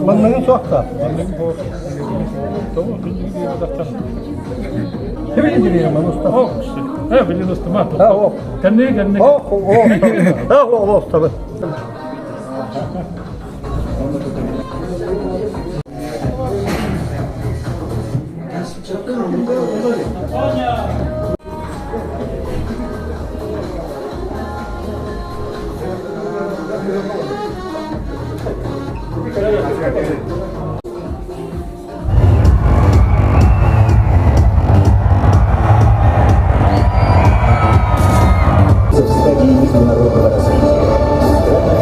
Bunların çok da. Kimin diliyor man usta? O işte. Ha bilin usta mı? Ha o. Kendi. O. Ha o usta. Международного развития.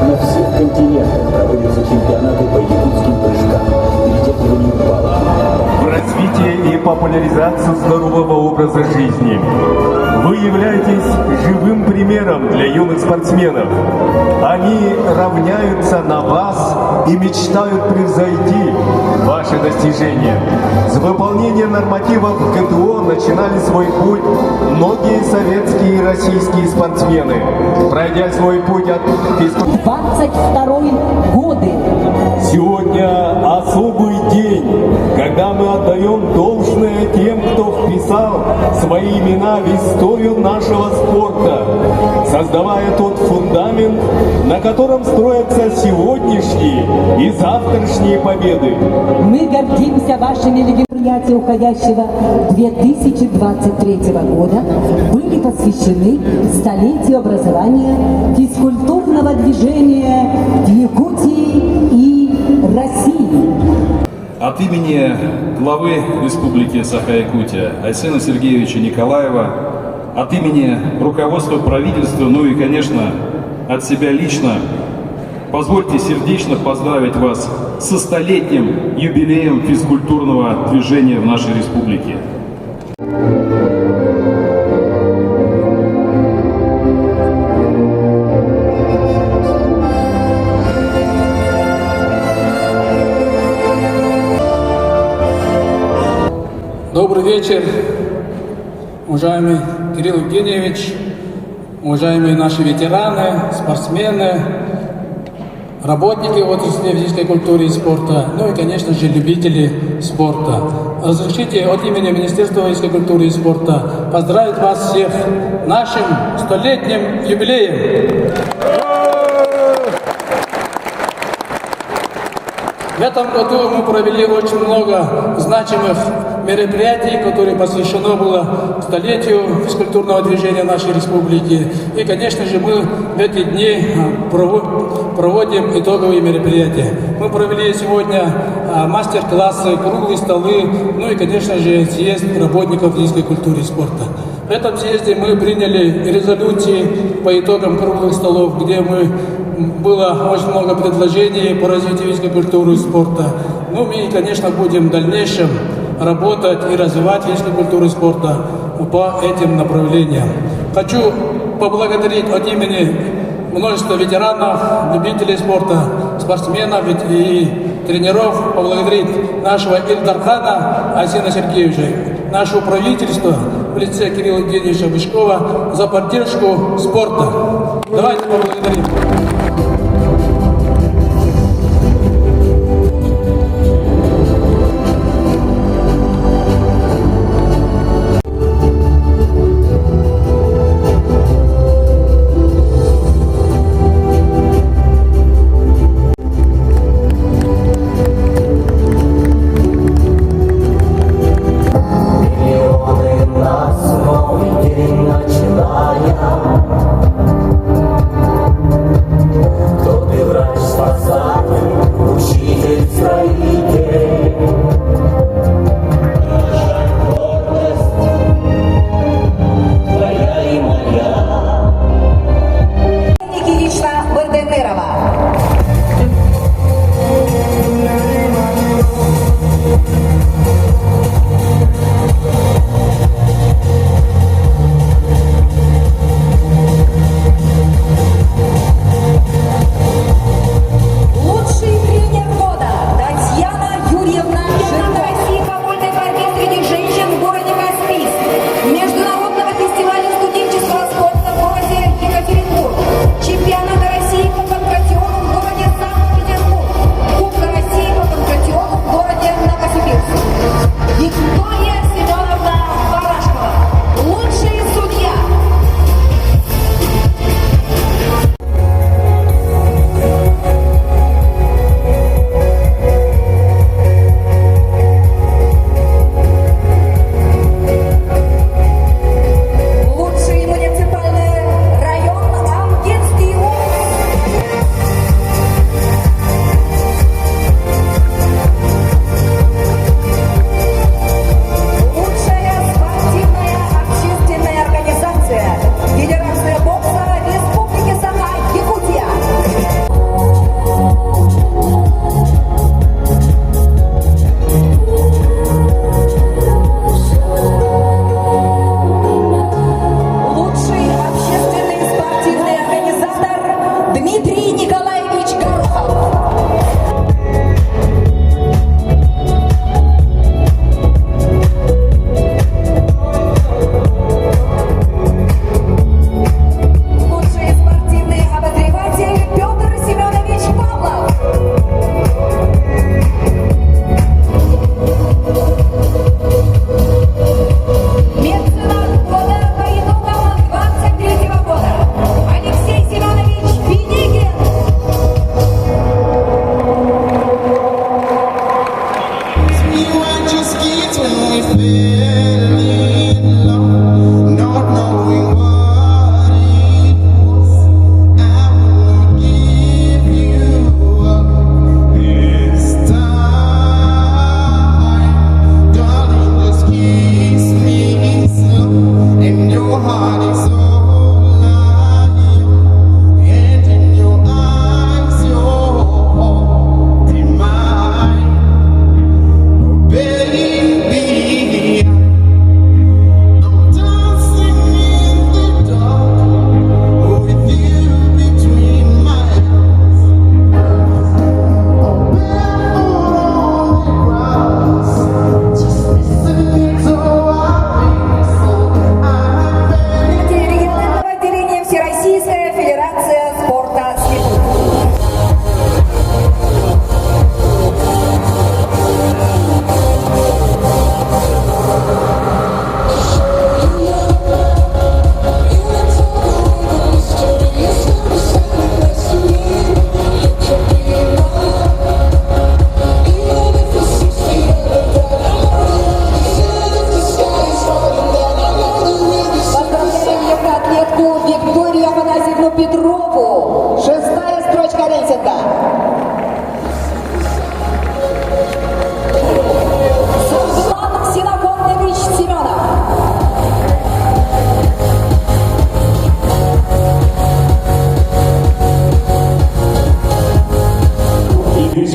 На всех континентах проводятся чемпионаты по якутским прыжкам, перетягиванию палок. В развитии и популяризацию здорового образа жизни. Вы являетесь живым примером для юных спортсменов. Они равняются на вас и мечтают превзойти ваши достижения. С выполнения нормативов ГТО начинали свой путь многие советские и российские спортсмены. Пройдя свой путь от физкультуры. 22-й годы. Сегодня особый день, когда мы отдаем должное тем, кто вписал свои имена в историю нашего спорта, создавая тот фундамент, на котором строятся сегодняшние и завтрашние победы. Мы гордимся вашими мероприятия уходящего 2023 года были посвящены столетию образования физкультурного движения в Якутии и России. От имени главы Республики Саха-Якутия Айсена Сергеевича Николаева, от имени руководства правительства, ну и, конечно, от себя лично, позвольте сердечно поздравить вас со столетним юбилеем физкультурного движения в нашей республике. Добрый вечер, уважаемый Кирилл Евгеньевич, уважаемые наши ветераны, спортсмены, работники отрасли физической культуры и спорта, ну и, конечно же, любители спорта. Разрешите от имени Министерства физической культуры и спорта поздравить вас всех нашим столетним юбилеем. В этом году мы провели очень много значимых мероприятий, которые посвящено было столетию физкультурного движения нашей республики. И, конечно же, мы в эти дни проводим итоговые мероприятия. Мы провели сегодня мастер-классы, круглые столы, ну и, конечно же, съезд работников физической культуры и спорта. В этом съезде мы приняли резолюции по итогам круглых столов, где было очень много предложений по развитию физической культуры и спорта. Ну, мы, конечно, будем в дальнейшем работать и развивать физическую культуру и спорта по этим направлениям. Хочу поблагодарить от имени множества ветеранов, любителей спорта, спортсменов и тренеров, поблагодарить нашего Ильдархана Айсена Сергеевича, наше правительство в лице Кирилла Евгеньевича Бычкова за поддержку спорта. Давайте поблагодарим. Чемпионата России по панкратиону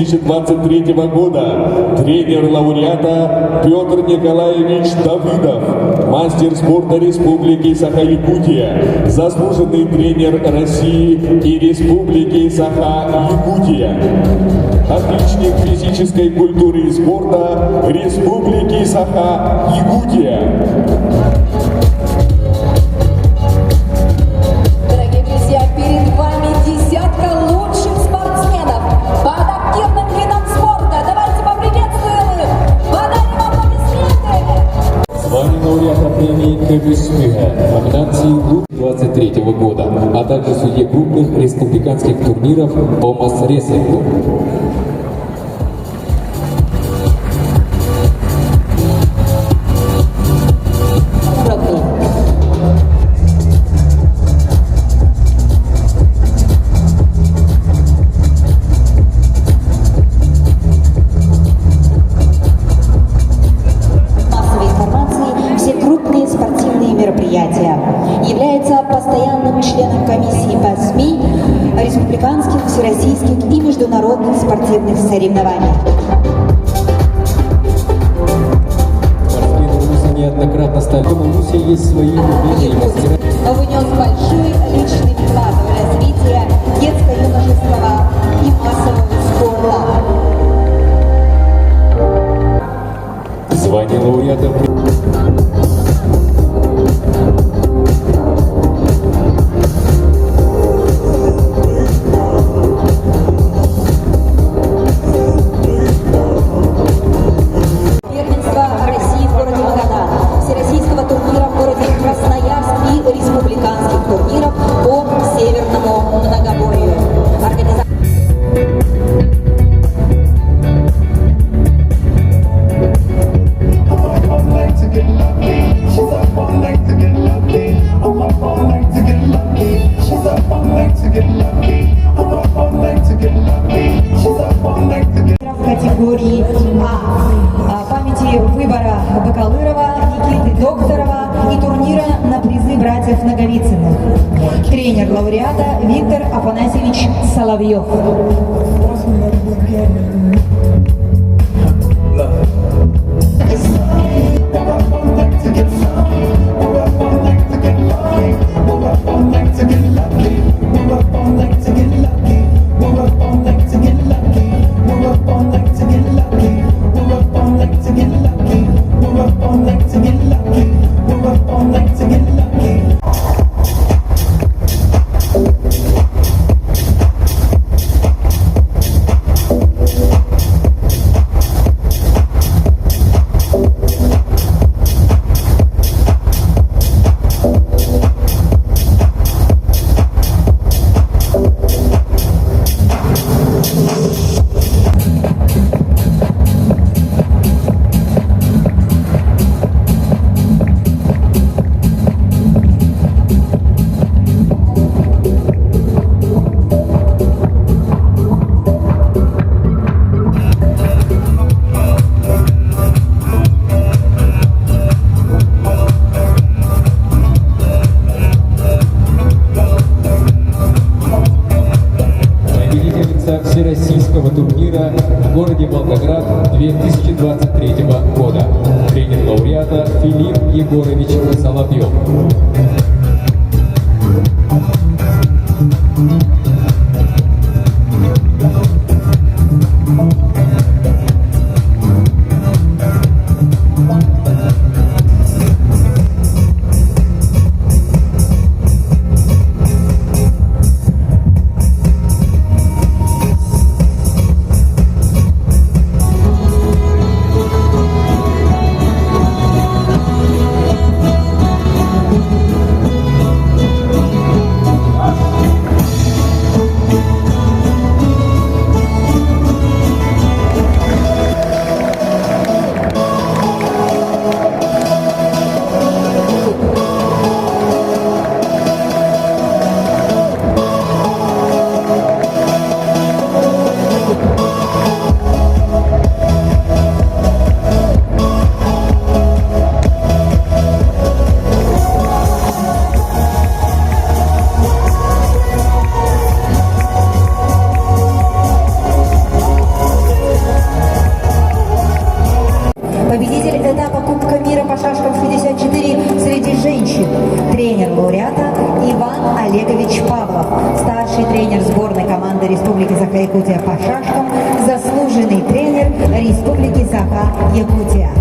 2023 года тренер лауреата Петр Николаевич Давыдов, мастер спорта Республики Саха-Якутия, заслуженный тренер России и Республики Саха-Якутия, отличник физической культуры и спорта Республики Саха-Якутия. Дорогие друзья, перед вами десятка лучших спортсменов по адаптивным видам спорта. Давайте поприветствуем их, подарим аплодисменты. Звание лауреата премии КБСМИГа номинации «Клуб» 2023 года, а также судья крупных республиканских турниров по масс-рестлингу. Является постоянным членом комиссии по СМИ республиканских, всероссийских и международных спортивных соревнований. Спортсмены Руси неоднократно стали. У Руси есть свои умения и мастера. Внес большой личный вклад в развитие детско-юношеского и массового спорта. Звание лауреата турниров по северному многоборью. В категории А памяти выбора Бакалырова, Никиты Докторова и турнира на призы братьев Наговицыных. Тренер лауреата Виктор Афанасьевич Соловьев. всероссийского турнира в городе Волгоград 2023 года. Тренер лауреата Филипп Егорович Соловьев. команды Республики Саха-Якутия по шашкам, заслуженный тренер Республики Саха-Якутия.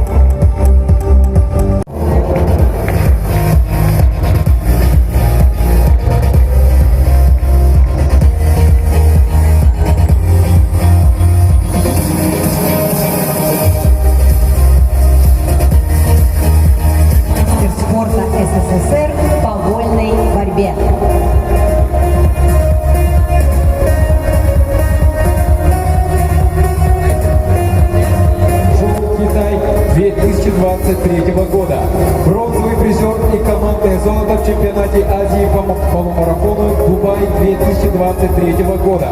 Спорта СССР по вольной борьбе. Китай 2023 года. Бронзовый призер и командное золото в чемпионате Азии по полумарафону Дубай 2023 года.